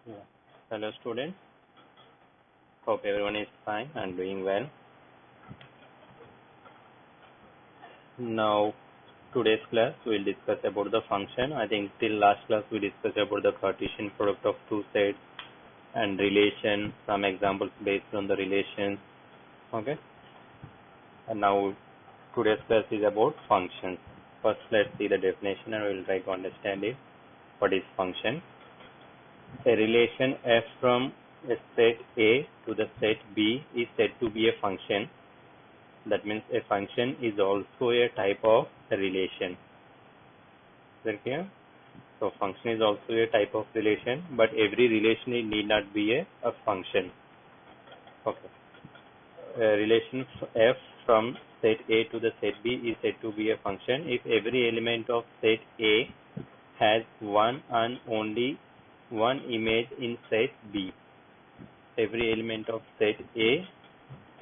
Yeah. Hello students, hope everyone is fine and doing well. Now today's class we will discuss about the function. I think till last class we discussed about the Cartesian product of two sets and relation, some examples based on the relations. Okay. And now today's class is about functions. First let's see the definition and we will try to understand it. What is function? A relation f from a set A to the set B is said to be a function. That means a function is also a type of a relation. Is that clear? So function is also a type of relation, but every relation need not be a function. Okay. A relation f from set A to the set B is said to be a function if every element of set A has one and only one image in set B. Every element of set A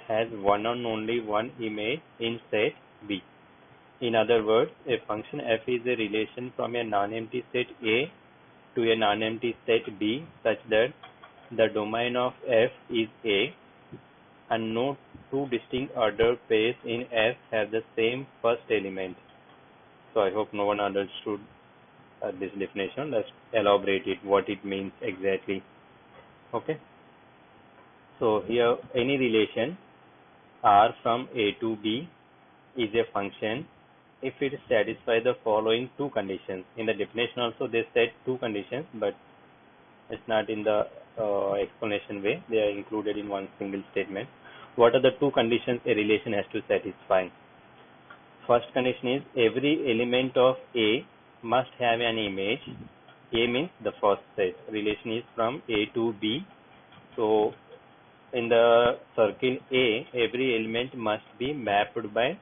has one and only one image in set B. In other words, a function f is a relation from a non-empty set A to a non-empty set B such that the domain of f is A and no two distinct ordered pairs in F have the same first element. So I hope no one understood this definition. Let's elaborate it, what it means exactly. Okay. So here any relation R from A to B is a function if it satisfies the following two conditions. In the definition also they said two conditions, but it's not in the explanation way. They are included in one single statement. What are the two conditions a relation has to satisfy? First condition is every element of A must have an image. A means the first set. Relation is from A to B. So in the circle A, every element must be mapped by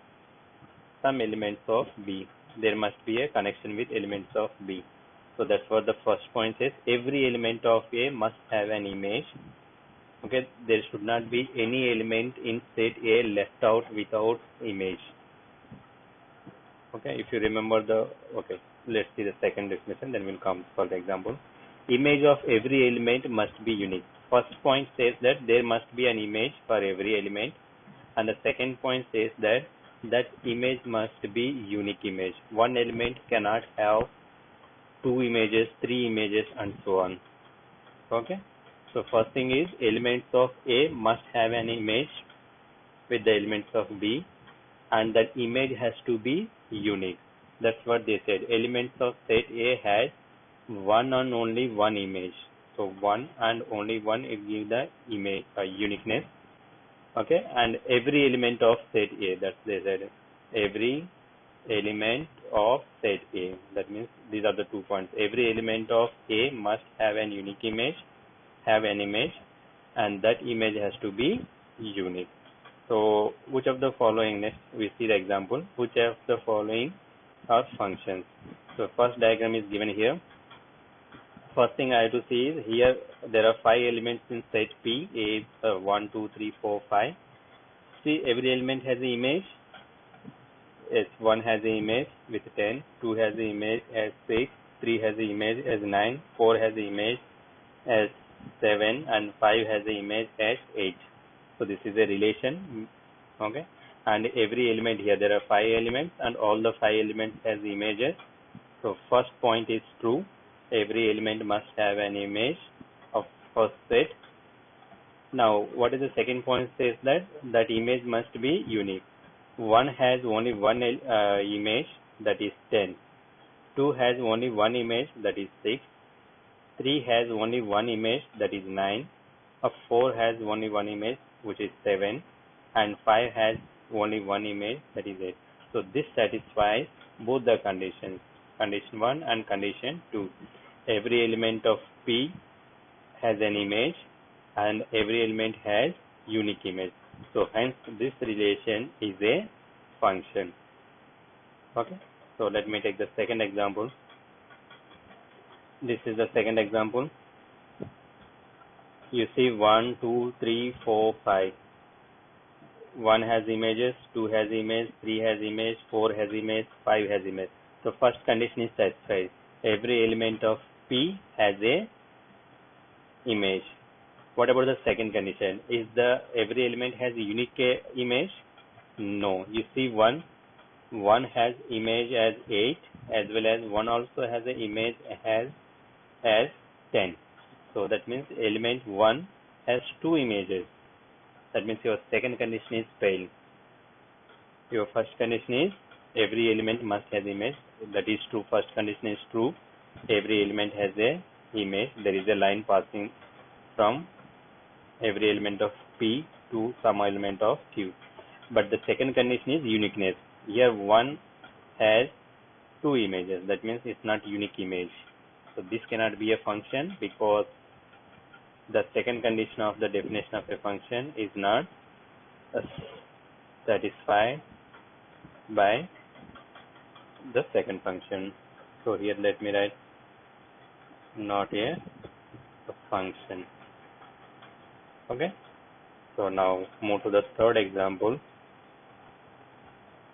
some elements of B. There must be a connection with elements of B. So that's what the first point says. Every element of A must have an image. Okay, there should not be any element in set A left out without image. Okay, if you remember okay, let's see the second definition, then we'll come for the example. Image of every element must be unique. First point says that there must be an image for every element, and the second point says that that image must be unique image. One element cannot have two images, three images, and so on. Okay. So first thing is elements of A must have an image with the elements of B, and that image has to be unique. That's what they said. Elements of set A has one and only one image. So one and only one will give the image uniqueness. Okay, and every element of set A, that's they said. Every element of set A. That means these are the 2 points. Every element of A must have an unique image, and that image has to be unique. So which of the following, next we see the example, which of the following are functions. So first diagram is given here. First thing I have to see is here there are 5 elements in set P. A 1, 2, 3, 4, 5. See, every element has an image. Yes, 1 has an image with 10, 2 has an image as 6, 3 has an image as 9, 4 has an image as 7, and 5 has an image as 8. So this is a relation. Okay, and every element here, there are 5 elements and all the 5 elements has images. So first point is true. Every element must have an image of first set. Now what is the second point says that image must be unique. 1 has only one image, that is 10. 2 has only one image, that is 6. 3 has only one image, that is 9. 4 has only one image, which is 7. And 5 has only one image, that is 8. So this satisfies both the conditions, condition 1 and condition 2. Every element of P has an image and every element has unique image. So hence this relation is a function. Okay. So let me take the second example. This is the second example. You see 1, 2, 3, 4, 5. 1 has images, 2 has image, 3 has image, 4 has image, 5 has image. So first condition is satisfied. Every element of P has a image. What about the second condition? Is the every element has a unique image? No. You see one has image as 8 as well as one also has an image as 10. So that means element 1 has two images. That means your second condition is failed. Your first condition is every element must have image. That is true. First condition is true. Every element has a image. There is a line passing from every element of P to some element of Q. But the second condition is uniqueness. Here one has two images. That means it's not unique image. So this cannot be a function because the second condition of the definition of a function is not satisfied by the second function. So here let me write not a function. Okay. So now move to the third example.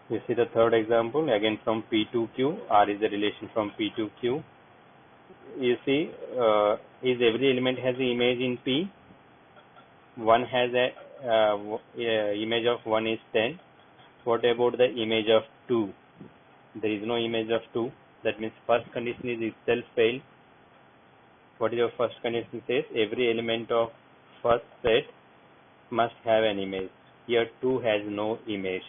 You see the third example again from P to Q. R is the relation from P to Q. You see, is every element has an image in P. One has a image of 1 is 10. What about the image of 2? There is no image of 2. That means first condition is itself failed. What is your first condition says? Every element of first set must have an image. Here 2 has no image.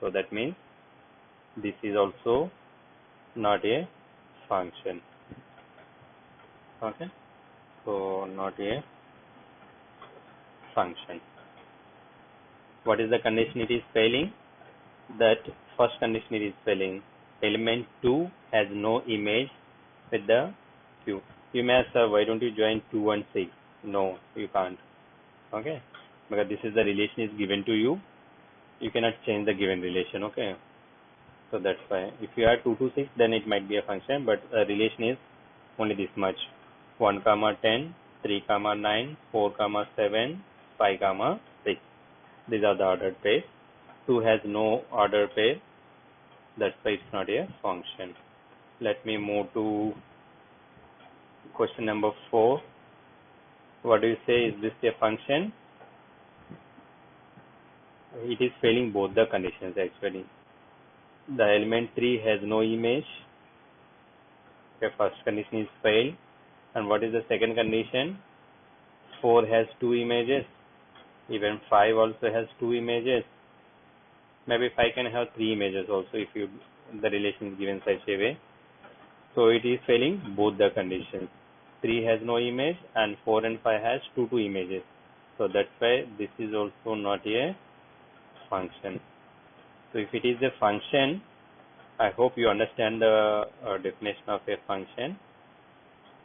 So that means this is also not a function. Okay. So not a function. What is the condition it is failing? That first condition it is failing. Element 2 has no image with the Q. You may ask, why don't you join 2 and 6? No, you can't. Okay. Because this is the relation is given to you. You cannot change the given relation. Okay. So that's why. If you add 2 to 6, then it might be a function, but a relation is only this much. 1, 10, 3, 9, 4, 7, 5, 6. These are the ordered pairs. 2 has no ordered pair. That's why it's not a function. Let me move to question number 4. What do you say? Is this a function? It is failing both the conditions actually. The element 3 has no image. The first condition is failed. And what is the second condition? 4 has two images. Even 5 also has two images. Maybe 5 can have 3 images also if the relation is given such a way. So it is failing both the conditions. 3 has no image and 4 and 5 has two images. So that's why this is also not a function. So if it is a function, I hope you understand the definition of a function.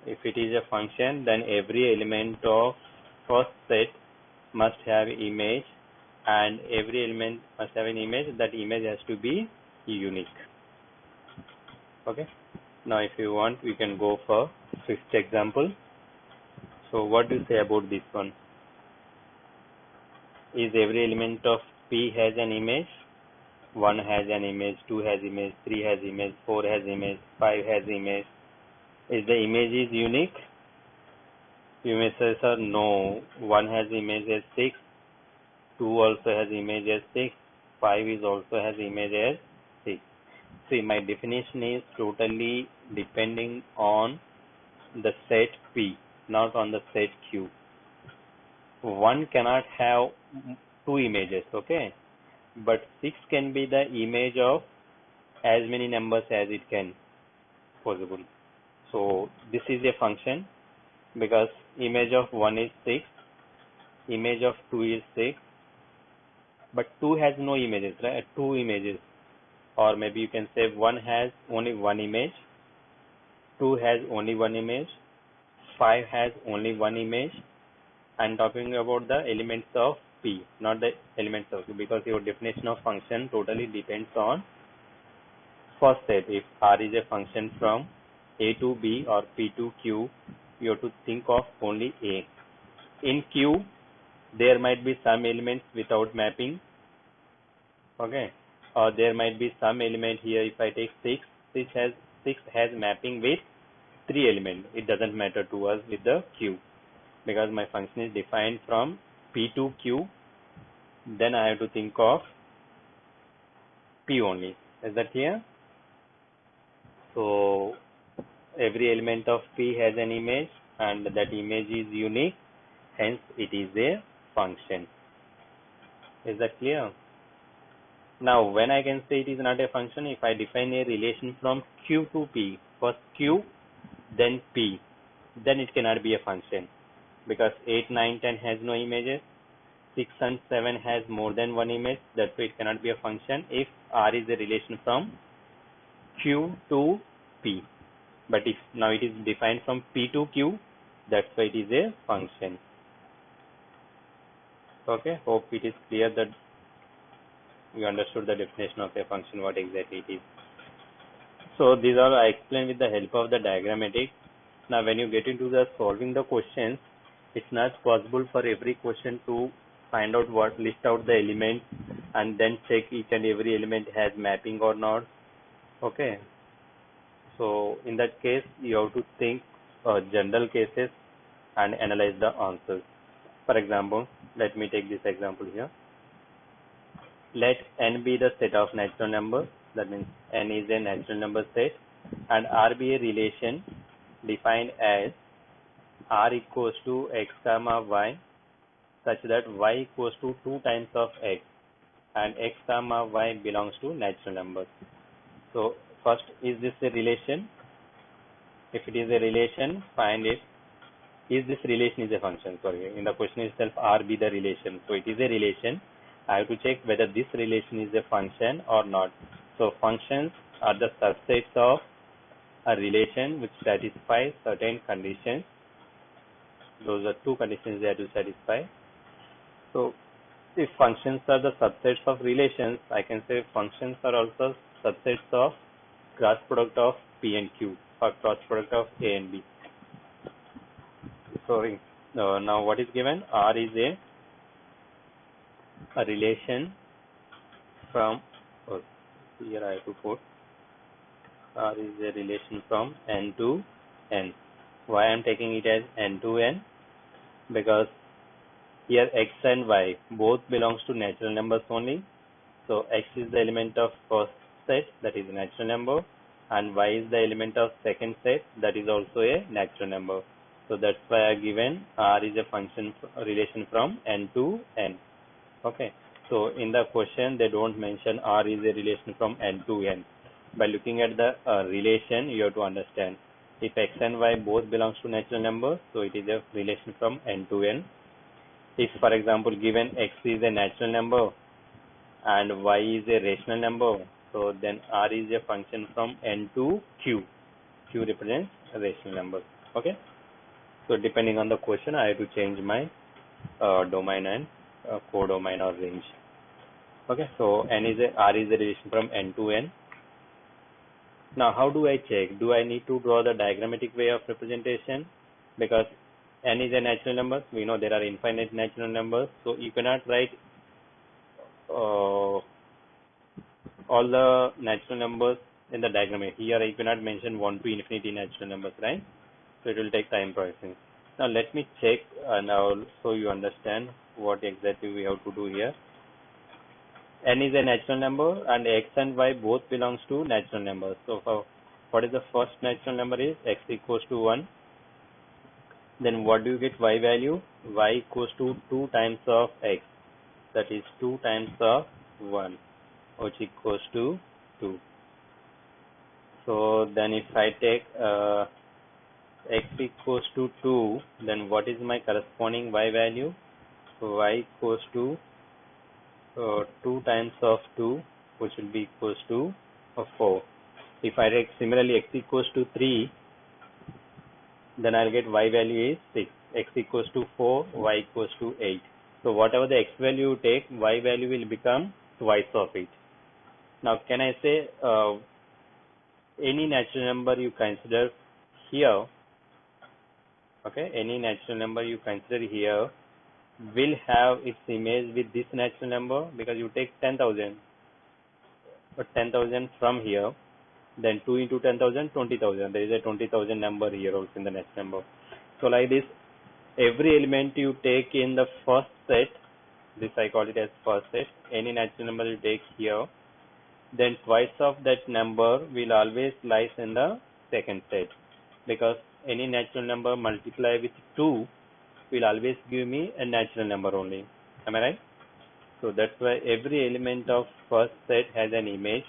If it is a function, then every element of first set must have image, and every element must have an image. That image has to be unique. Okay. Now if you want, we can go for fifth example. So what do you say about this one? Is every element of P has an image? 1 has an image, 2 has image, 3 has image, 4 has image, 5 has image. Is the image is unique? You may say, sir, no. 1 has image as 6, 2 also has image as 6, 5 is also has image as 6. See, my definition is totally depending on the set P, not on the set Q. 1 cannot have two images, okay? But 6 can be the image of as many numbers as it can possible. So this is a function because image of 1 is 6, image of 2 is 6, but 2 has no images, right? 2 images, or maybe you can say 1 has only one image, 2 has only one image, 5 has only one image. I'm talking about the elements of P, not the elements of Q, because your definition of function totally depends on first set. If R is a function from A to B or P to Q, you have to think of only A. In Q, there might be some elements without mapping, okay, or there might be some element here. If I take 6 has mapping with 3 elements. It doesn't matter to us with the Q. because my function is defined from P to Q, then I have to think of P only. Is that clear? So every element of P has an image and that image is unique, hence it is a function. Is that clear? Now when I can say it is not a function, if I define a relation from Q to P, first Q then P, then it cannot be a function because 8, 9, 10 has no images, 6 and 7 has more than one image, that's why it cannot be a function if R is a relation from Q to P. But if now it is defined from P to Q, that's why it is a function. Okay, hope it is clear that you understood the definition of a function, what exactly it is. So these are I explained with the help of the diagrammatic. Now when you get into the solving the questions, it's not possible for every question to find out what, list out the elements and then check each and every element has mapping or not. Okay, so in that case you have to think general cases and analyze the answers. For example, let me take this example here. Let n be the set of natural numbers, that means n is a natural number set, and R be a relation defined as R equals to x comma y such that y equals to 2 times of x and x comma y belongs to natural numbers. So first, is this a relation? If it is a relation, find it. Is this relation is a function? Sorry, in the question itself, R be the relation. So it is a relation. I have to check whether this relation is a function or not. So functions are the subsets of a relation which satisfies certain conditions. Those are two conditions they have to satisfy. So if functions are the subsets of relations, I can say functions are also subsets of cross product of P and Q or cross product of A and B. Sorry. Now what is given? R is a relation from, here I have to put, R is a relation from n to n. Why I am taking it as n to n? Because here x and y both belongs to natural numbers only. So x is the element of first set, that is a natural number, and y is the element of second set, that is also a natural number. So that's why I given R is a function relation from n to n. Okay. So in the question they don't mention R is a relation from n to n. By looking at the relation, you have to understand if x and y both belongs to natural numbers, so it is a relation from n to n. If for example given x is a natural number and y is a rational number, so then R is a function from n to q. Q represents a rational number. Okay. So depending on the question, I have to change my domain and codomain or range. Okay. So R is a relation from n to n. Now how do I check? Do I need to draw the diagrammatic way of representation? Because n is a natural number. We know there are infinite natural numbers. So you cannot write all the natural numbers in the diagram. Here I cannot mention 1 to infinity natural numbers, right? So it will take time processing. Now let me check now so you understand what exactly we have to do here. N is a natural number and x and y both belongs to natural numbers. So for what is the first natural number is x equals to 1. Then what do you get y value? Y equals to 2 times of x. That is 2 times of 1, which equals to 2. So then if I take x equals to 2, then what is my corresponding y value? So y equals to 2 times of 2, which will be equals to 4. If I take similarly x equals to 3, then I'll get y value is 6. X equals to 4, y equals to 8. So whatever the x value you take, y value will become twice of it. Now can I say any natural number you consider here, okay, any natural number you consider here will have its image with this natural number, because you take 10,000, but 10,000 from here, then 2 into 10,000, 20,000. There is a 20,000 number here also in the next number. So like this, every element you take in the first set, this I call it as first set, any natural number you take here, then twice of that number will always lies in the second set, because any natural number multiply with 2 will always give me a natural number only. Am I right? So that's why every element of first set has an image,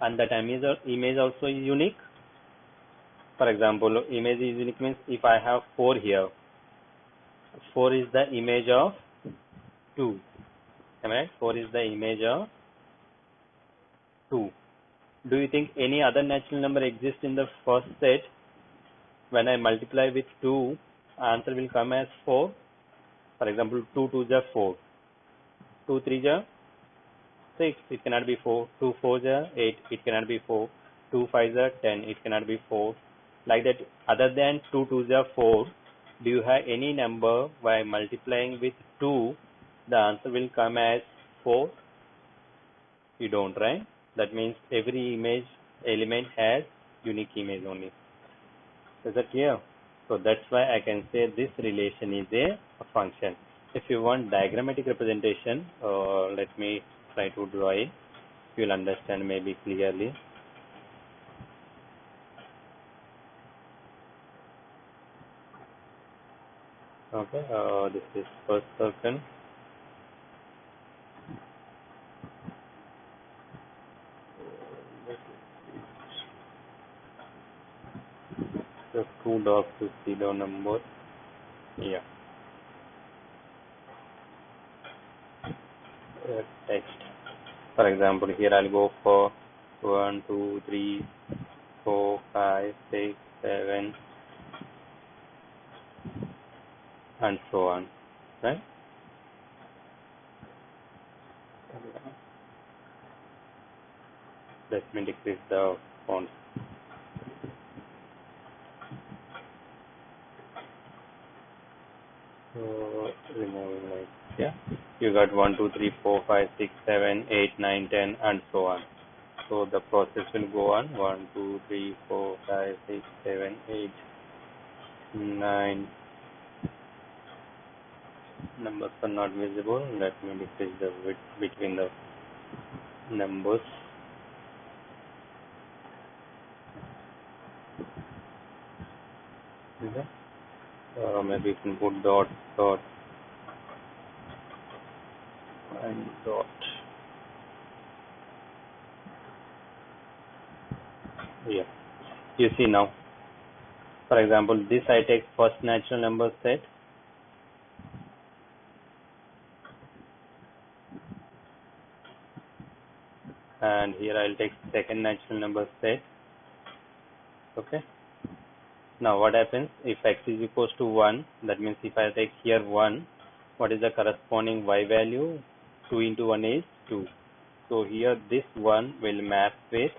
and that image also is unique. For example, image is unique means if I have 4 here, 4 is the image of 2. Am I right? 4 is the image of 2. Do you think any other natural number exists in the first set? When I multiply with 2, answer will come as 4. For example, 2 2s are 4. 2 3s are 6. It cannot be 4. 2 4s are 8. It cannot be 4. 2 5s are 10. It cannot be 4. Like that, other than 2 2s are 4, do you have any number by multiplying with 2, the answer will come as 4? You don't, right? That means every image element has unique image only. Is that clear? So that's why I can say this relation is a function. If you want diagrammatic representation, let me try to draw it. You'll understand maybe clearly. Okay, this is first circle. So 2 dots to 0 number. Yeah. Text. For example, here I'll go for 1, 2, 3, 4, 5, 6, 7, and so on. Right? Let me decrease the font. So removing like, yeah, you got 1, 2, 3, 4, 5, 6, 7, 8, 9, 10, and so on. So the process will go on 1, 2, 3, 4, 5, 6, 7, 8, 9. Numbers are not visible. Let me decrease the width between the numbers. Okay. Maybe you can put dot, dot, and dot. Yeah. You see now. For example, this I take first natural number set. And here I'll take second natural number set. Okay. Now what happens if x is equals to 1? That means if I take here 1, what is the corresponding y value? 2 into 1 is 2. So here this 1 will map with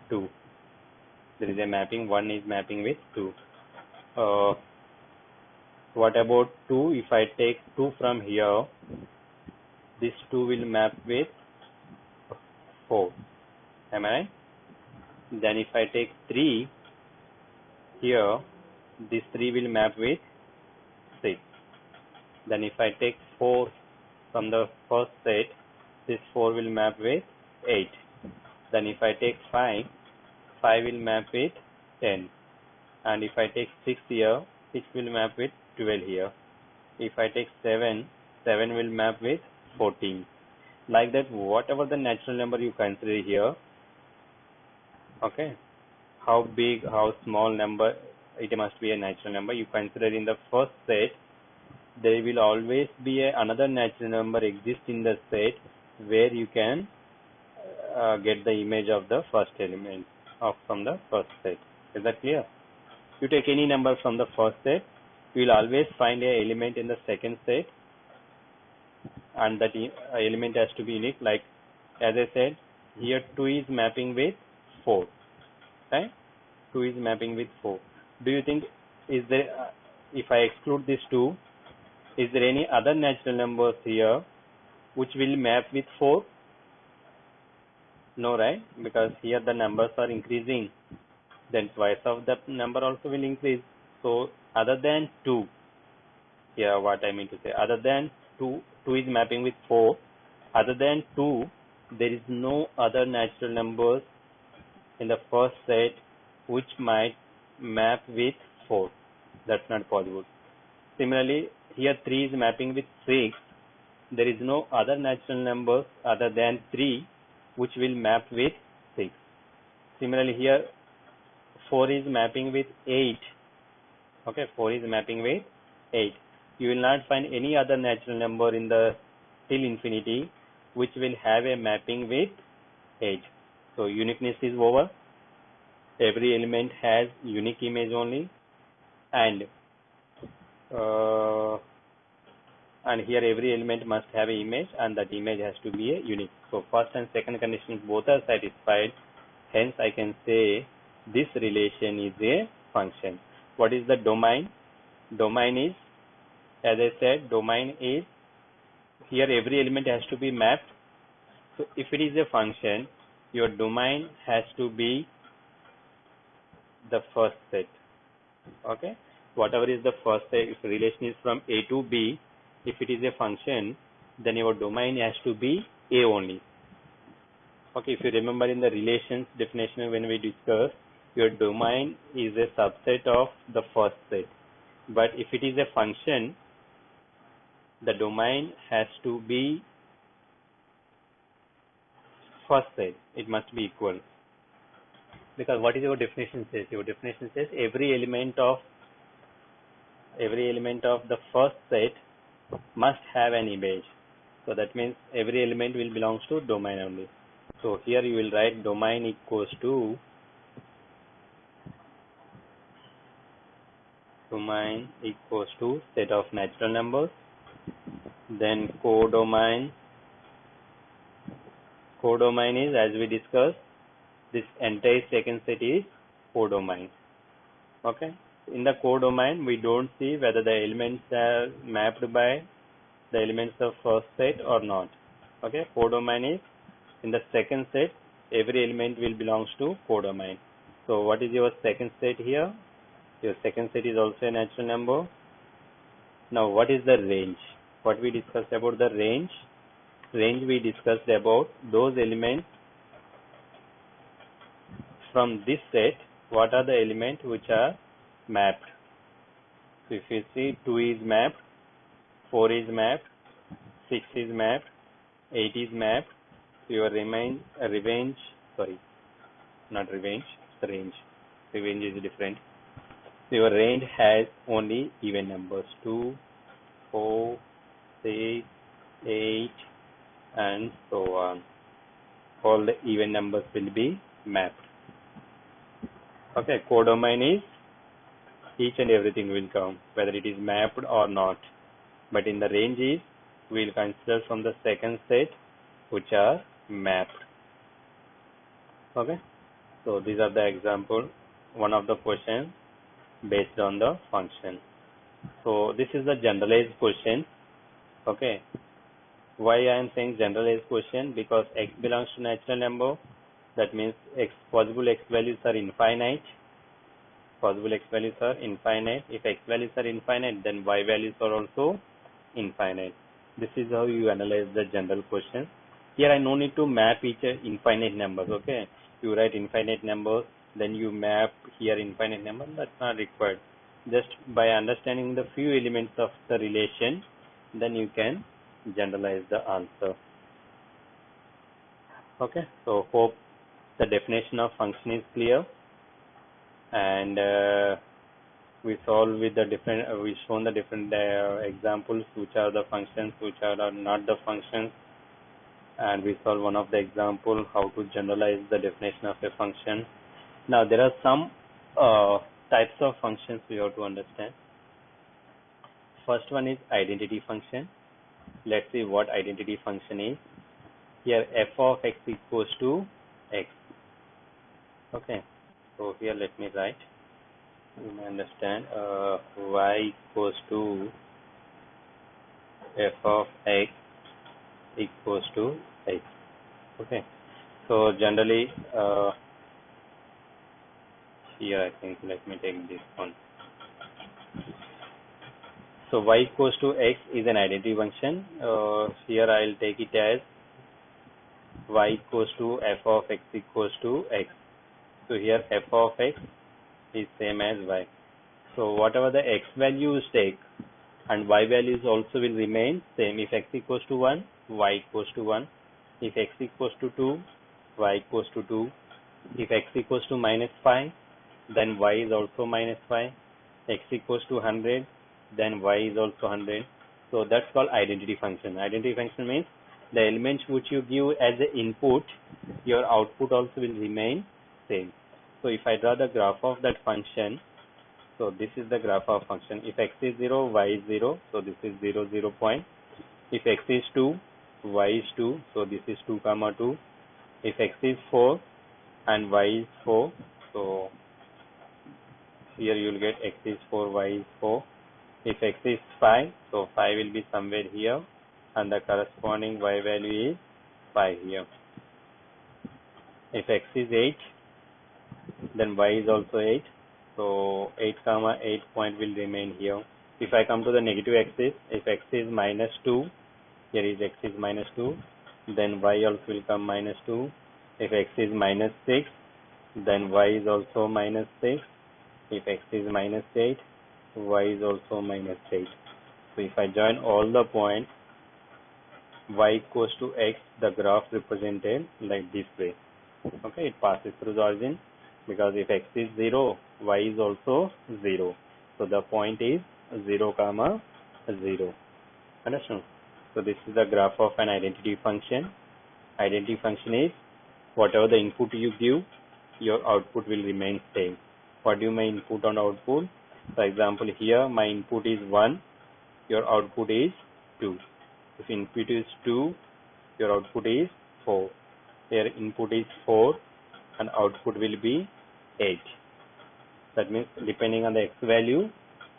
2. There is a mapping, 1 is mapping with 2. What about 2? If I take 2 from here, this 2 will map with 4. Am I right? Then if I take 3 here, this 3 will map with 6. Then if I take 4 from the first set, this 4 will map with 8. Then if I take 5, 5 will map with 10. And if I take 6 here, 6 will map with 12 here. If I take 7, 7 will map with 14. Like that, whatever the natural number you consider here, okay, how big, how small number, it must be a natural number. You consider in the first set, there will always be another natural number exist in the set where you can get the image of the first element from the first set. Is that clear? You take any number from the first set, you will always find an element in the second set, and that element has to be unique. Like as I said, here 2 is mapping with 4, right? 2 is mapping with 4. Do you think, is there, if I exclude this 2, is there any other natural numbers here which will map with 4? No, right? Because here the numbers are increasing. Then twice of that number also will increase. So other than 2, here what I mean to say, other than 2 is mapping with 4, other than 2 there is no other natural numbers in the first set which might map with 4. That's not possible. Similarly, here 3 is mapping with 6. There is no other natural numbers other than 3 which will map with 6. Similarly, here 4 is mapping with 8. Okay, 4 is mapping with 8. You will not find any other natural number in the till infinity which will have a mapping with 8. So uniqueness is over. Every element has unique image only, and here every element must have an image, and that image has to be a unique. So first and second conditions both are satisfied. Hence I can say this relation is a function. What is the domain? Domain is, as I said, domain is, here every element has to be mapped. So if it is a function, your domain has to be the first set. Okay, whatever is the first set, if relation is from A to B, if it is a function, then your domain has to be A only. Okay, if you remember in the relations definition when we discussed, your domain is a subset of the first set. But if it is a function, the domain has to be first set. It must be equal. Because what is your definition says? Your definition says every element of the first set must have an image. So that means every element will belongs to domain only. So here you will write domain equals to set of natural numbers. Then codomain is, as we discussed, this entire second set is codomain. Okay, in the codomain we don't see whether the elements are mapped by the elements of first set or not. Okay, codomain is in the second set every element will belongs to codomain. So what is your second set here? Your second set is also a natural number. Now what is the range? What we discussed about the range? Range we discussed about those elements from this set. What are the elements which are mapped? So if you see 2 is mapped, 4 is mapped, 6 is mapped, 8 is mapped. Your range is different. Your range has only even numbers 2, 4, 6, 8 and so on. All the even numbers will be mapped. Okay, codomain is each and everything will come whether it is mapped or not. But in the range is we will consider from the second set which are mapped. Okay, so these are the example, one of the questions based on the function. So this is the generalized question. Okay, why I am saying generalized question? Because x belongs to natural number, that means possible x values are infinite. If x values are infinite, then y values are also infinite. This is how you analyze the general question. Here I no need to map each infinite numbers. Okay, you write infinite numbers, then you map here infinite number. That's not required. Just by understanding the few elements of the relation, then you can generalize the answer. Okay, so hope the definition of function is clear, and we solve with the different. We shown the different examples, which are the functions, which are not the functions, and we solve one of the example how to generalize the definition of a function. Now there are some types of functions we have to understand. First one is identity function. Let's see what identity function is. Here f of x equals to x. Okay, so here let me write. You may understand y equals to f of x equals to x. Okay, so generally here I think let me take this one. So y equals to x is an identity function. Here I'll take it as y equals to f of x equals to x. So here f of x is same as y. So whatever the x values take and y values also will remain same. If x equals to 1, y equals to 1. If x equals to 2, y equals to 2. If x equals to minus 5, then y is also minus 5. X equals to 100, then y is also 100. So that's called identity function. Identity function means the elements which you give as the input, your output also will remain same. So if I draw the graph of that function, so this is the graph of function. If x is 0, y is 0, so this is 0, 0 point. If x is 2, y is 2, so this is 2, comma 2. If x is 4 and y is 4, so here you will get x is 4, y is 4. If x is 5, so 5 will be somewhere here and the corresponding y value is 5 here. If x is 8, then y is also 8. So 8 comma 8 point will remain here. If I come to the negative axis, if x is minus 2, here is x is minus 2, then y also will come minus 2. If x is minus 6, then y is also minus 6. If x is minus 8, y is also minus 8. So if I join all the points, y equals to x, the graph represented like this way. Okay, it passes through the origin, because if x is 0, y is also 0. So the point is 0 comma 0. Understand? So this is the graph of an identity function. Identity function is whatever the input you give, your output will remain same. What do you mean input and output? For example, here my input is 1, your output is 2. If input is 2, your output is 4. Here input is 4 and output will be 8. That means depending on the x value,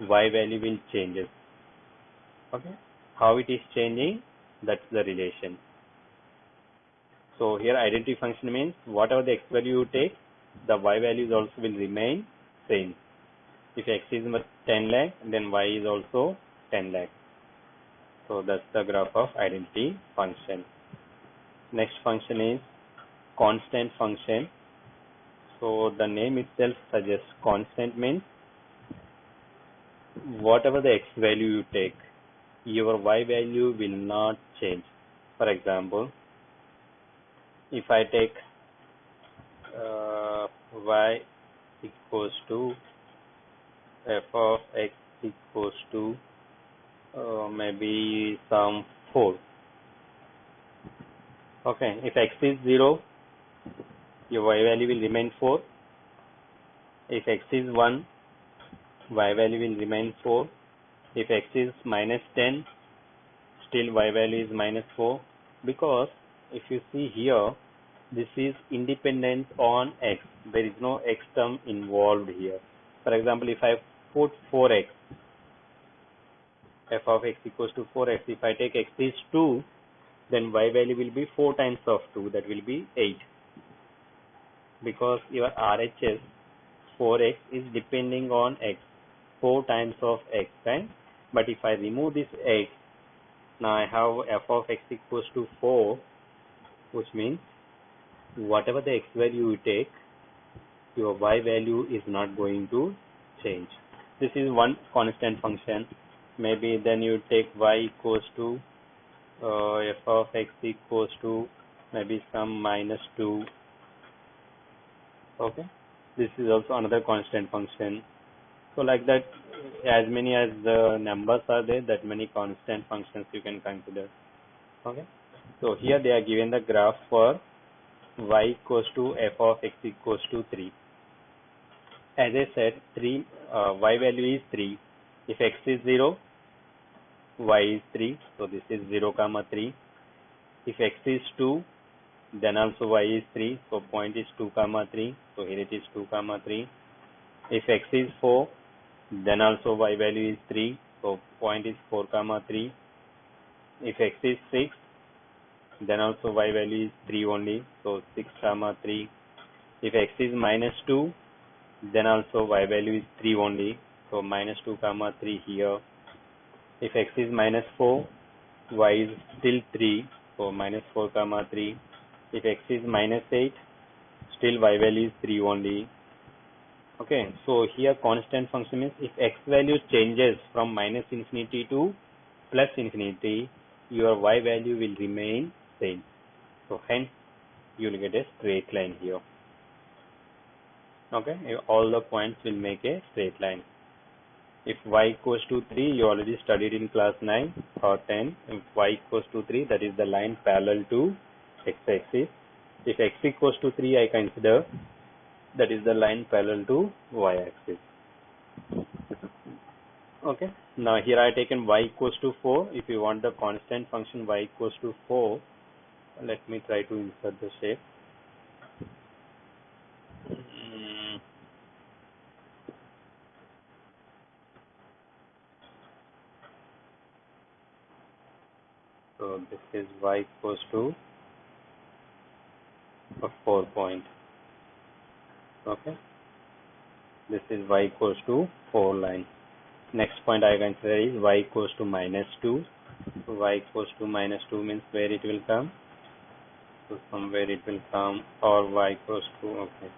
y value will change. Okay. How it is changing, that's the relation. So here identity function means whatever the x value you take, the y values also will remain same. If x is 10 lakh, then y is also 10 lakh. So that's the graph of identity function. Next function is constant function. So the name itself suggests constant means whatever the x value you take, your y value will not change. For example, if I take y equals to f of x equals to maybe some 4. Okay, if x is 0, your y value will remain 4. If x is 1, y value will remain 4. If x is minus 10, still y value is minus 4. Because if you see here, this is independent on x. There is no x term involved here. For example, if I put 4x, f of x equals to 4x. If I take x is 2, then y value will be 4 times of 2, that will be 8. Because your RHS 4x is depending on x, 4 times of x, right? But if I remove this x, now I have f of x equals to 4, which means whatever the x value you take, your y value is not going to change. This is one constant function. Maybe then you take y equals to f of x equals to maybe some minus 2. Okay, this is also another constant function. So like that, as many as the numbers are there, that many constant functions you can consider. Okay, so here they are given the graph for y equals to f of x equals to 3. As I said, y value is 3. If x is 0, y is 3, so this is 0 comma 3. If x is 2, then also y is 3, so point is 2 comma 3, so here it is 2 comma 3. If x is 4, then also y value is 3, so point is 4 comma 3. If x is 6, then also y value is 3 only, so 6 comma 3. If x is minus 2, then also y value is 3 only, so minus 2 comma 3 here. If x is minus 4, y is still 3, so minus 4 comma 3. If x is minus 8, still y value is 3 only. Okay, so here constant function means if x value changes from minus infinity to plus infinity, your y value will remain same. So hence you will get a straight line here. Okay, all the points will make a straight line. If y equals to 3, you already studied in class 9 or 10. If y equals to 3, that is the line parallel to x-axis. If x equals to 3, I consider that is the line parallel to y-axis. Okay, now here I taken y equals to 4. If you want the constant function y equals to 4, let me try to insert the shape. So this is y equals to a 4 point. Okay, this is y equals to 4 line. Next point I consider is y equals to minus 2. So y equals to minus 2 means where it will come. So somewhere it will come, or y equals to, okay.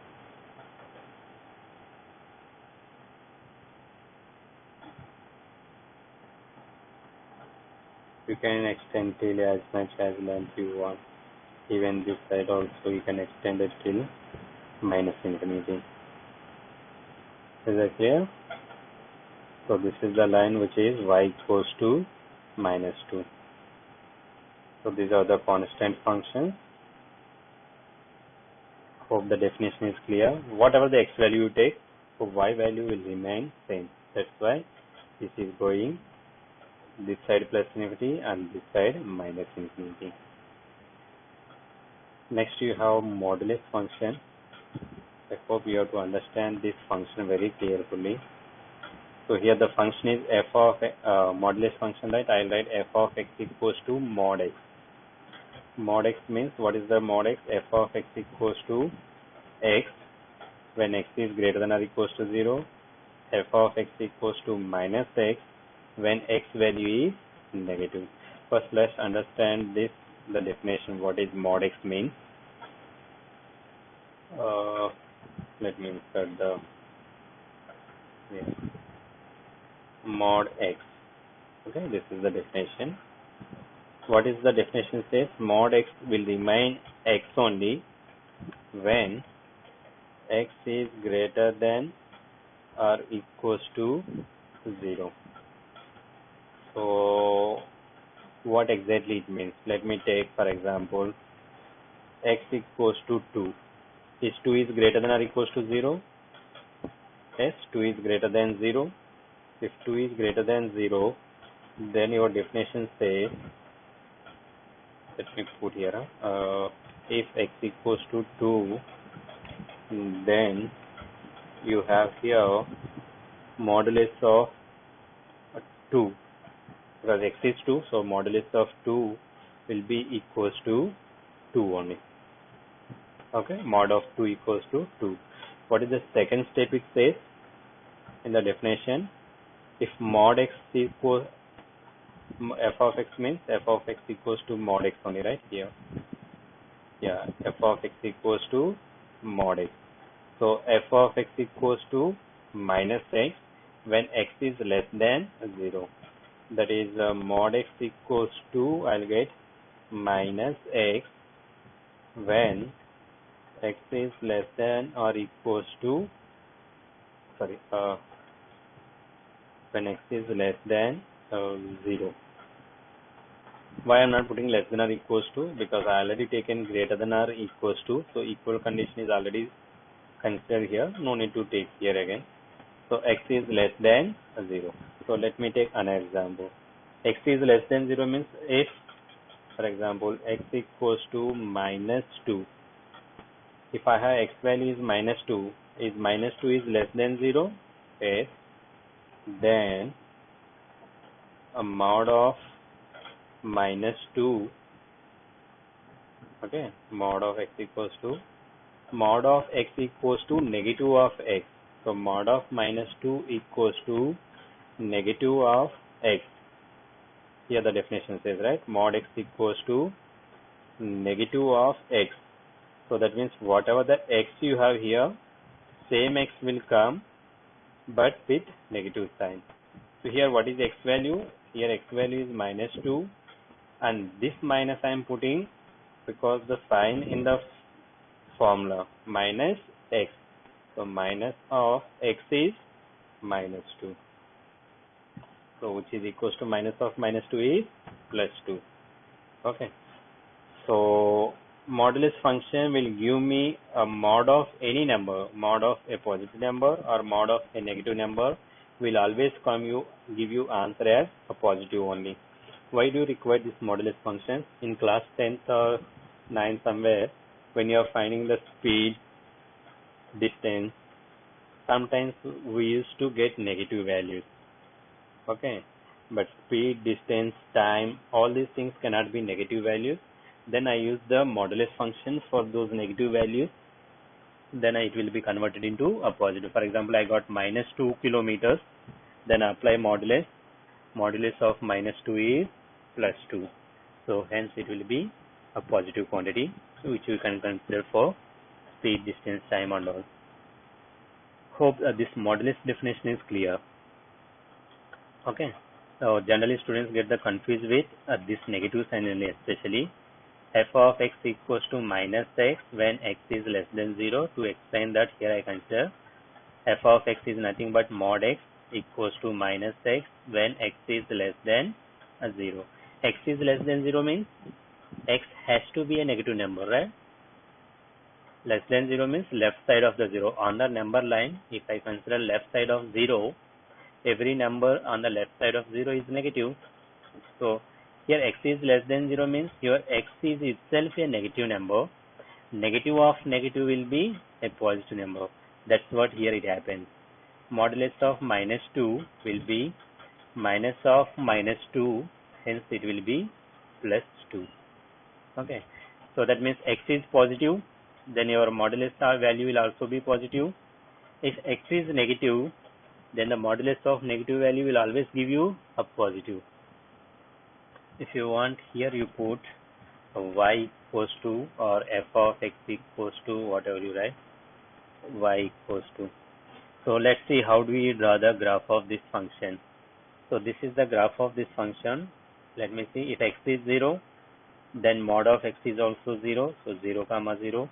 You can extend till as much as length you want. Even this side also you can extend it till minus infinity. Is that clear? So this is the line which is y equals to minus 2. So these are the constant functions. Hope the definition is clear. Whatever the x value you take, so y value will remain same. That's why this is going this side plus infinity and this side minus infinity. Next you have modulus function. I hope you have to understand this function very carefully. So here the function is f of modulus function, right? I'll write f of x equals to mod x. Mod x means what is the mod x? F of x equals to x when x is greater than or equals to 0. F of x equals to minus x when x value is negative. First let's understand this, the definition, what is mod x mean. Let me insert the mod x. Okay, this is the definition. What is the definition says? Mod x will remain x only when x is greater than or equals to 0. So what exactly it means? Let me take for example x equals to 2. Is 2 is greater than or equals to 0? Yes, 2 is greater than 0. If 2 is greater than 0, then your definition says, let me put here, if x equals to 2, then you have here modulus of 2, because x is 2, so modulus of 2 will be equals to 2 only. Okay, mod of 2 equals to 2. What is the second step it says in the definition? If mod x equals f of x means f of x equals to mod x only, right? Here, yeah, f of x equals to mod x. So f of x equals to minus x when x is less than 0. That is mod x equals to, I'll get minus x when x is less than or equals to, sorry, when x is less than 0. Why I'm not putting less than or equals to? Because I already taken greater than or equals to. So equal condition is already considered here. No need to take here again. So x is less than 0. So let me take another example. X is less than 0 means if, for example, x equals to minus 2. If I have x value is minus 2, is minus 2 is less than 0? Yes. Then a mod of minus 2, okay, mod of x equals to, mod of x equals to negative of x. So mod of minus 2 equals to negative of x. Here the definition says, right, mod x equals to negative of x. So that means whatever the x you have here, same x will come but with negative sign. So here what is x value? Here x value is -2, and this minus I am putting because the sign in the formula minus x. So minus of x is -2. So which is equals to minus of -2 is +2. Okay. So modulus function will give me a mod of any number, mod of a positive number or mod of a negative number will always give you answer as a positive only. Why do you require this modulus function? In class 10th or 9th somewhere, when you are finding the speed, distance, sometimes we used to get negative values. Okay, but speed, distance, time, all these things cannot be negative values. Then I use the modulus function for those negative values. Then it will be converted into a positive. For example, I got -2 kilometers. Then I apply modulus. Modulus of -2 is +2. So hence it will be a positive quantity, which we can consider for speed, distance, time, and all. Hope this modulus definition is clear. Okay. So generally students get the confused with this negative sign only, especially f of x equals to -x when x is less than 0. To explain that, here I consider f of x is nothing but mod x equals to -x when x is less than 0. X is less than 0 means x has to be a negative number, right? Less than 0 means left side of the 0. On the number line, if I consider left side of 0, every number on the left side of 0 is negative. So here x is less than 0 means your x is itself a negative number. Negative of negative will be a positive number. That's what here it happens. Modulus of -2 will be minus of -2, hence it will be +2. Okay, so that means x is positive, then your modulus value will also be positive. If x is negative, then the modulus of negative value will always give you a positive. If you want, here you put y equals to, or f of x equals to, whatever you write, y equals to. So let's see how do we draw the graph of this function. So this is the graph of this function. Let me see. If x is 0, then mod of x is also 0. So 0, 0.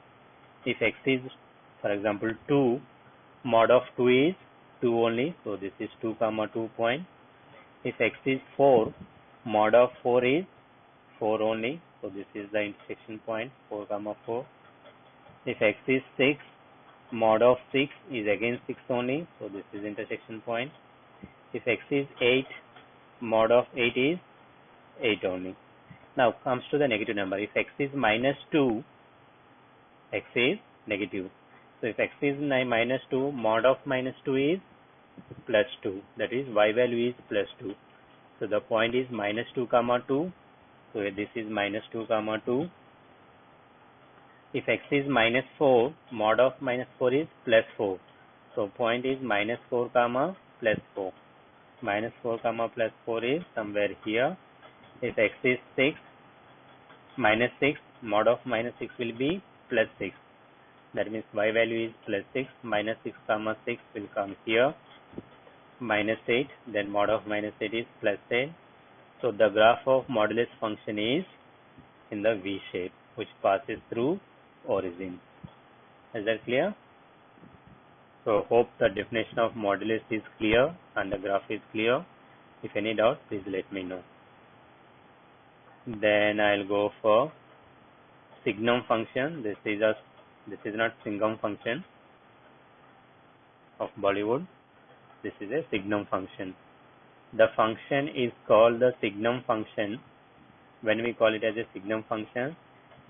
If x is, for example, 2, mod of 2 is 2 only. So this is 2, 2 point. If x is 4, mod of 4 is 4 only. So this is the intersection point, 4, 4. If x is 6, mod of 6 is again 6 only. So this is intersection point. If x is 8, mod of 8 is 8 only. Now comes to the negative number. If x is -2, x is negative. So if x is -2, mod of -2 is +2. That is y value is +2. So the point is -2, 2. So this is -2, 2. If x is -4, mod of -4 is +4. So point is -4, +4. -4, +4 is somewhere here. If x is 6, -6, mod of -6 will be +6. That means y value is +6. -6, 6 will come here. -8, then mod of -8 is +8. So the graph of modulus function is in the V shape, which passes through origin. Is that clear? So hope the definition of modulus is clear and the graph is clear. If any doubt, please let me know. Then I'll go for signum function. This is not signum function of Bollywood. This is a signum function. The function is called the signum function. When we call it as a signum function,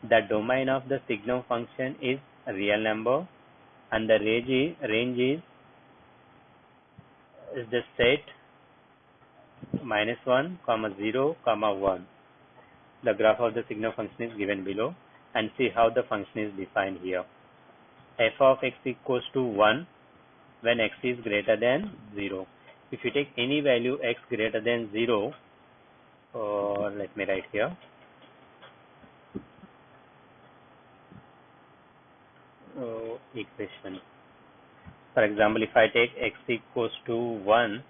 the domain of the signum function is a real number, and the range is the set -1, 0, 1. The graph of the signum function is given below, and see how the function is defined here. F of x equals to 1 when x is greater than 0. If you take any value x greater than 0, or let me write here. Equation. For example, if I take x equals to 1,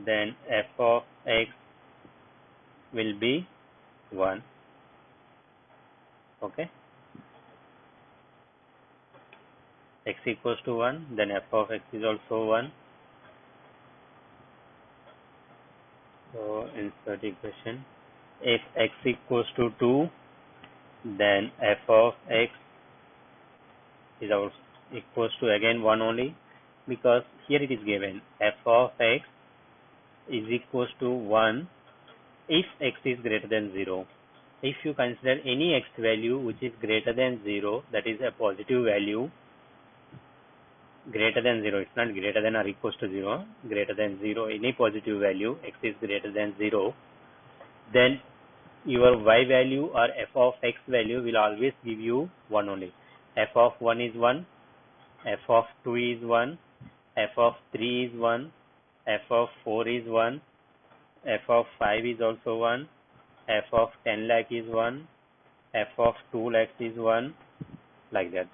then f of x will be 1. Okay. X equals to 1, then f of x is also 1. So insert equation. If x equals to 2, then f of x is also equals to again 1 only, because here it is given f of x is equals to 1 if x is greater than 0. If you consider any x value which is greater than 0, that is a positive value, greater than 0, it's not greater than or equals to 0, greater than 0, any positive value, x is greater than 0, then your y value or f of x value will always give you 1 only. F of 1 is 1, f of 2 is 1, f of 3 is 1, f of 4 is 1, f of 5 is also 1, f of 10 lakh is 1, f of 2 lakhs is 1, like that.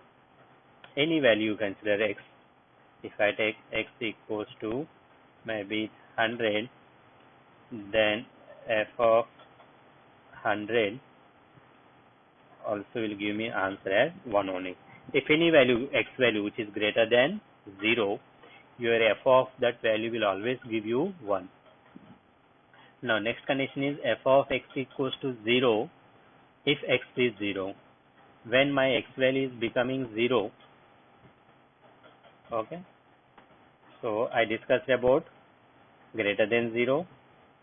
Any value you consider x. If I take x equals to maybe 100, then f of 100 also will give me answer as 1 only. If any value, x value which is greater than 0, your f of that value will always give you 1. Now next condition is f of x equals to 0 if x is 0. When my x value is becoming 0, okay, so I discussed about greater than 0.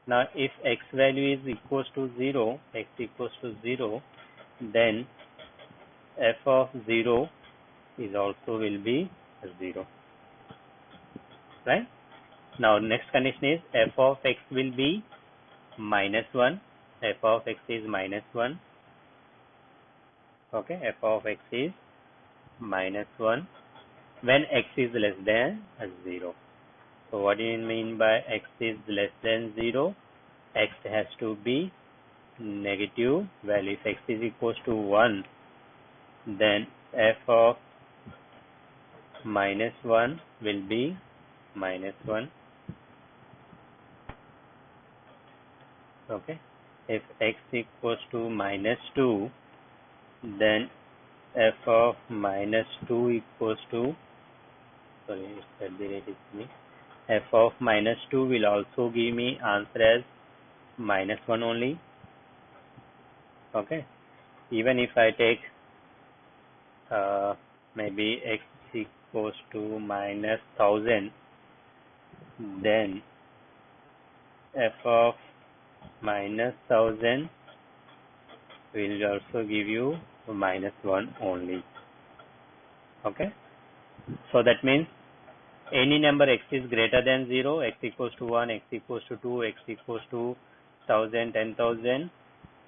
Now if x value is equals to 0, x equals to 0, then f of 0 is also will be 0, right? Now next condition is f of x will be minus 1, f of x is minus 1, okay, f of x is minus 1 when x is less than 0. So what do you mean by x is less than 0? X has to be negative value. If x is equals to 1, then f of minus 1 will be minus 1. Okay. If x equals to minus 2, then f of minus 2 equals to, sorry, it's at the rate is me. F of minus 2 will also give me answer as minus 1 only. Okay. Even if I take maybe x equals to minus 1000, then f of minus 1000 will also give you minus 1 only. Okay. So that means any number x is greater than 0, x equals to 1, x equals to 2, x equals to 1000, 10,000,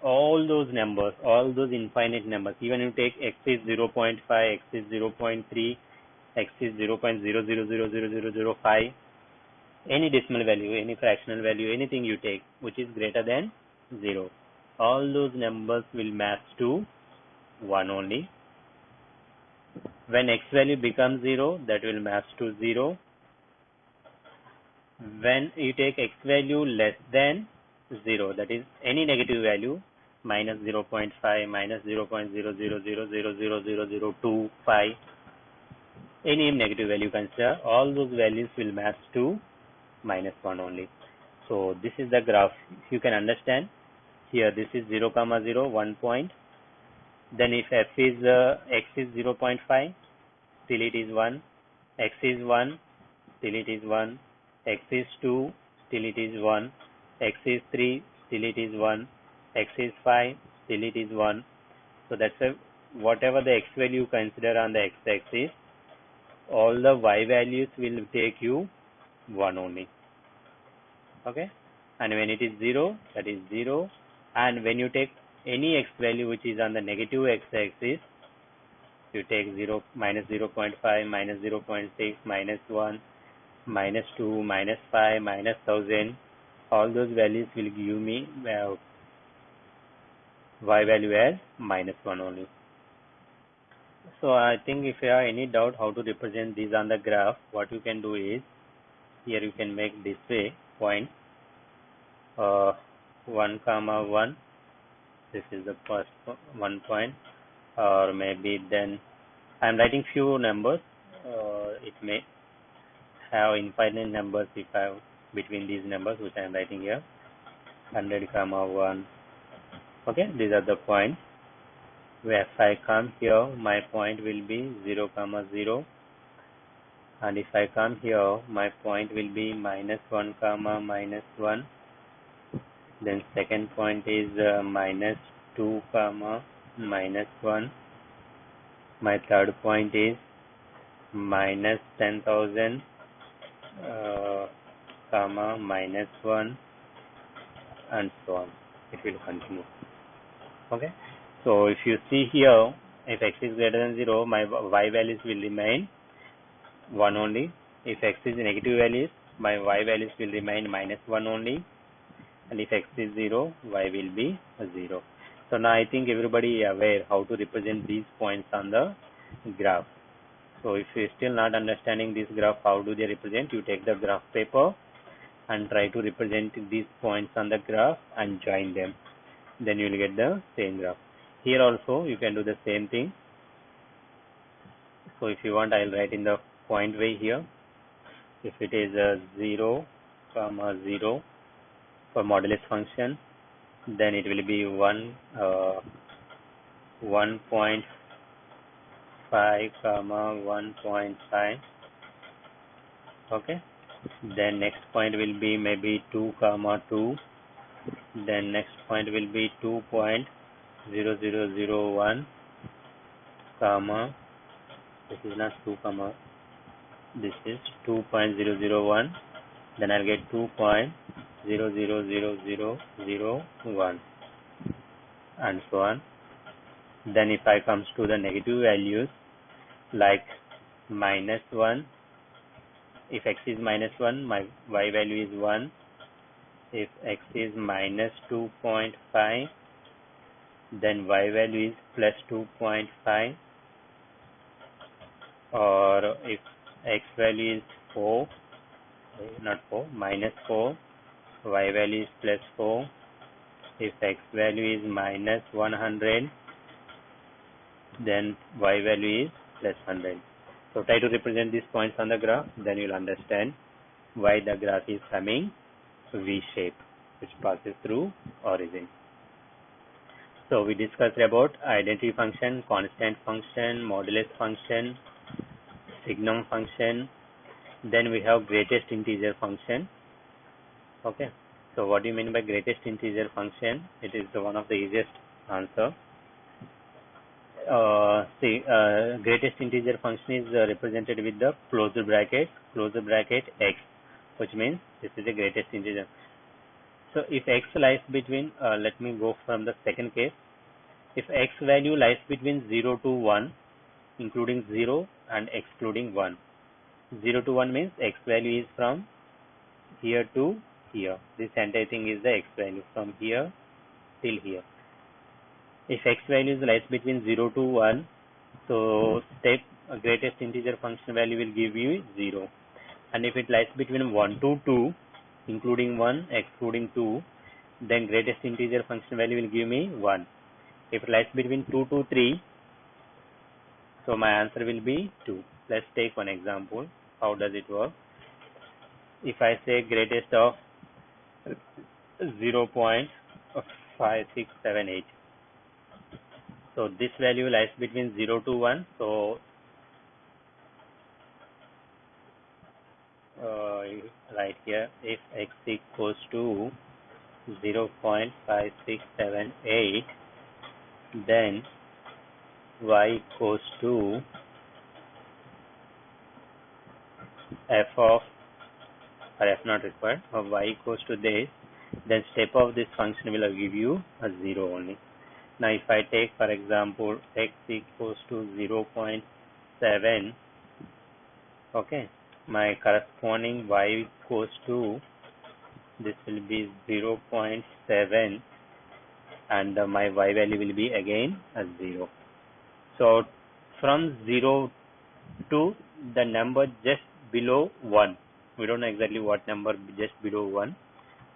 all those numbers, all those infinite numbers, even if you take x is 0.5, x is 0.3, x is 0.000005, any decimal value, any fractional value, anything you take which is greater than 0, all those numbers will match to 1 only. When x value becomes 0, that will match to 0. When you take x value less than 0, that is any negative value, minus 0.5, minus 0.0000000025, any negative value consider, all those values will match to minus 1 only. So this is the graph. If you can understand, here this is 0, 0, 1 point. Then if f is x is 0.5, still it is 1. X is 1, still it is 1. X is 2, still it is 1. X is 3, still it is 1. X is 5, still it is 1. So that's whatever the x value consider on the x-axis, all the y values will take you 1 only. Okay. And when it is 0, that is 0. And when you take any x value which is on the negative x-axis, you take 0, minus 0.5, minus 0.6, minus 1, minus 2, minus 5, minus 1000. all those values will give me y value as -1 only. So I think if you have any doubt how to represent these on the graph, what you can do is, here you can make this way point 1, 1. This is the first 1 point, or maybe then I am writing few numbers. It may have infinite numbers if I have between these numbers, which I am writing here. 100, 1. Okay, these are the points. Where if I come here, my point will be 0, 0. And if I come here, my point will be -1, -1. Then second point is -2, -1. My third point is -10,000, -1, and so on. It will continue. Okay. So if you see here, if x is greater than 0, my y values will remain 1 only. If x is negative values, my y values will remain -1 only. And if x is 0, y will be 0. So now I think everybody is aware how to represent these points on the graph. So if you are still not understanding this graph, how do they represent? You take the graph paper and try to represent these points on the graph and join them. Then you will get the same graph. Here also you can do the same thing. So if you want, I will write in the point way here. If it is 0, 0 for modulus function, then it will be 1.5, 1.5. Okay. Then next point will be maybe 2, 2. Then next point will be 2.0001, this is not 2, this is 2.001. Then I'll get 2.000001, and so on. Then if I comes to the negative values like -1, if x is -1, my y value is 1. If x is -2.5, then y value is +2.5. Or if x value is 4, not 4, -4, y value is +4. If x value is -100, then y value is +100. So try to represent these points on the graph, then you'll understand why the graph is coming V shape, which passes through origin. So we discussed about identity function, constant function, modulus function, signum function. Then we have greatest integer function. Okay. So what do you mean by greatest integer function? It is one of the easiest answer. Greatest integer function is represented with the closed bracket x, which means this is the greatest integer. So if x lies between, let me go from the second case. If x value lies between 0 to 1, including 0 and excluding 1. 0 to 1 means x value is from here to here. This entire thing is the x value from here till here. If x value lies between 0 to 1, so greatest integer function value will give you 0. And if it lies between 1 to 2, including 1, excluding 2, then greatest integer function value will give me 1. If it lies between 2 to 3, so my answer will be 2. Let's take one example. How does it work? If I say greatest of 0.5678, so this value lies between 0 to 1. So right here, if x equals to 0.5678, then y equals to f of, or f not required, of y equals to this, then step of this function will give you a 0 only. Now if I take, for example, x equals to 0.7, okay, my corresponding y equals to this will be 0.7, and my y value will be again 0. So from 0 to the number just below 1, we don't know exactly what number just below 1,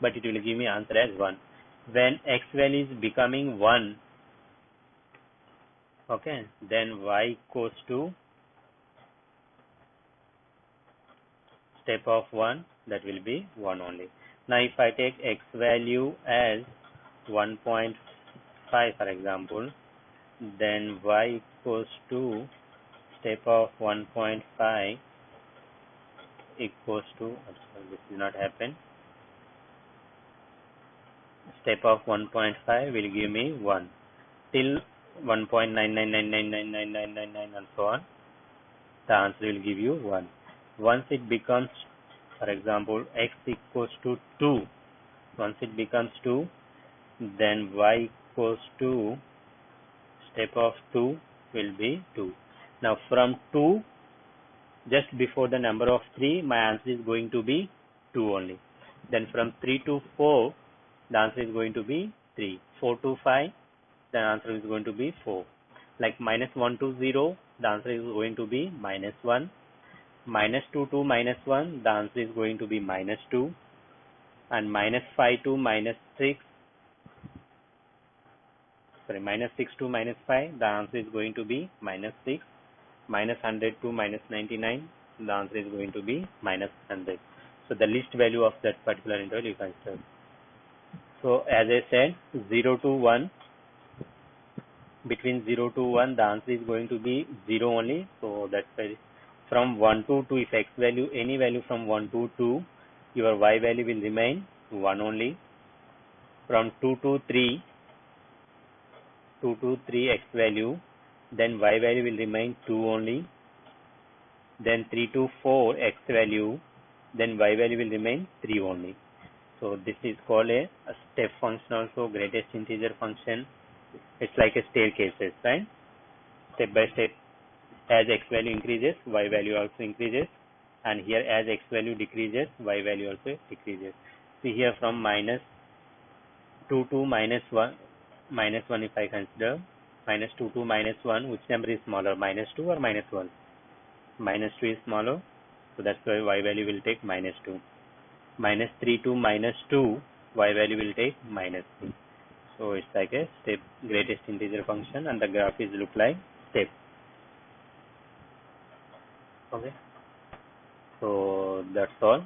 but it will give me answer as 1. When x value is becoming 1, okay, then y goes to step of 1, that will be 1 only. Now if I take x value as 1.5 for example, then y equals to step of 1.5 equals to, this will not happen, step of 1.5 will give me 1 till 1.9999999 and so on. The answer will give you 1. Once it becomes, for example, x equals to 2, once it becomes 2, then y equals to step of 2 will be 2. Now from 2, just before the number of 3, my answer is going to be 2 only. Then from 3 to 4, the answer is going to be 3. 4 to 5, the answer is going to be 4. Like minus 1 to 0, the answer is going to be minus 1. Minus 2 to minus 1, the answer is going to be minus 2. And minus 5 to minus 6, sorry, minus 6 to minus 5, the answer is going to be minus 6. Minus 100 to minus 99, the answer is going to be minus 100. So the least value of that particular interval you consider. So as I said, 0 to 1, between 0 to 1, the answer is going to be 0 only. So that's why from 1 to 2, if x value, any value from 1 to 2, your y value will remain 1 only. From 2 to 3 x value, then y value will remain 2 only. Then 3 to 4 x value, then y value will remain 3 only. So this is called a step function also, greatest integer function. It's like a staircases, right? Step by step, as x value increases, y value also increases, and here as x value decreases, y value also decreases. See here from minus 2 to minus 1 if I consider, minus 2 to minus 1, which number is smaller, minus 2 or minus 1? Minus 2 is smaller, so that's why y value will take minus 2. Minus 3 to minus 2, y value will take minus 3. So it's like a step greatest integer function, and the graph is look like step. Okay, so that's all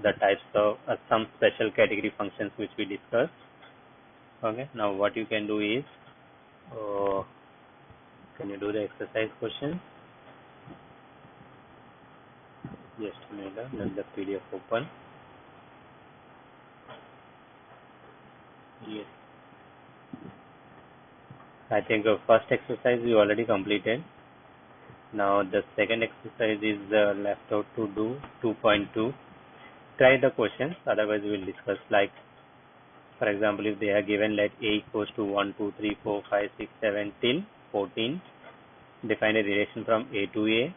the types of some special category functions which we discussed. Okay, now what you can do is, can you do the exercise question? Just a minute, let the PDF open. Yes, I think the first exercise we already completed. Now the second exercise is left out to do, 2.2. Try the questions, otherwise we will discuss. Like for example, if they are given, let a equals to 1, 2, 3, 4, 5, 6, 7 till 14, define a relation from a to a.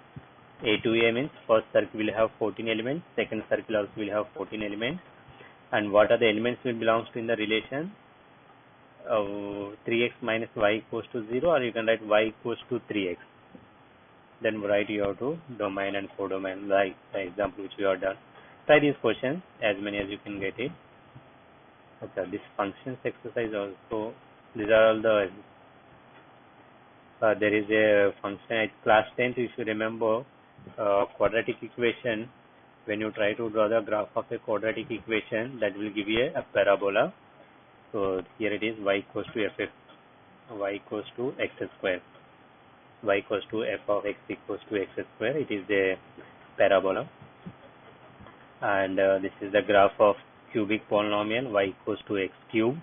A to a means first circle will have 14 elements, second circle also will have 14 elements, and what are the elements which belongs to in the relation? 3x minus y equals to 0, or you can write y equals to 3x. Then write you have to domain and codomain, like the example which we have done. Try these questions, as many as you can get it. Okay, this functions exercise also, these are all the, there is a function at class 10th, if you remember, quadratic equation. When you try to draw the graph of a quadratic equation, that will give you a parabola. So here it is, y equals to f, y equals to x square, y equals to f of x equals to x square. It is a parabola, and this is the graph of cubic polynomial, y equals to x cube.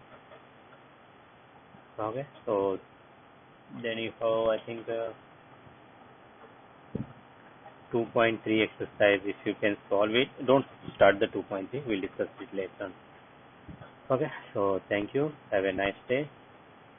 Okay, so then you have, I think, 2.3 exercise. If you can solve it, don't start the 2.3, we'll discuss it later on. Okay, so thank you, have a nice day.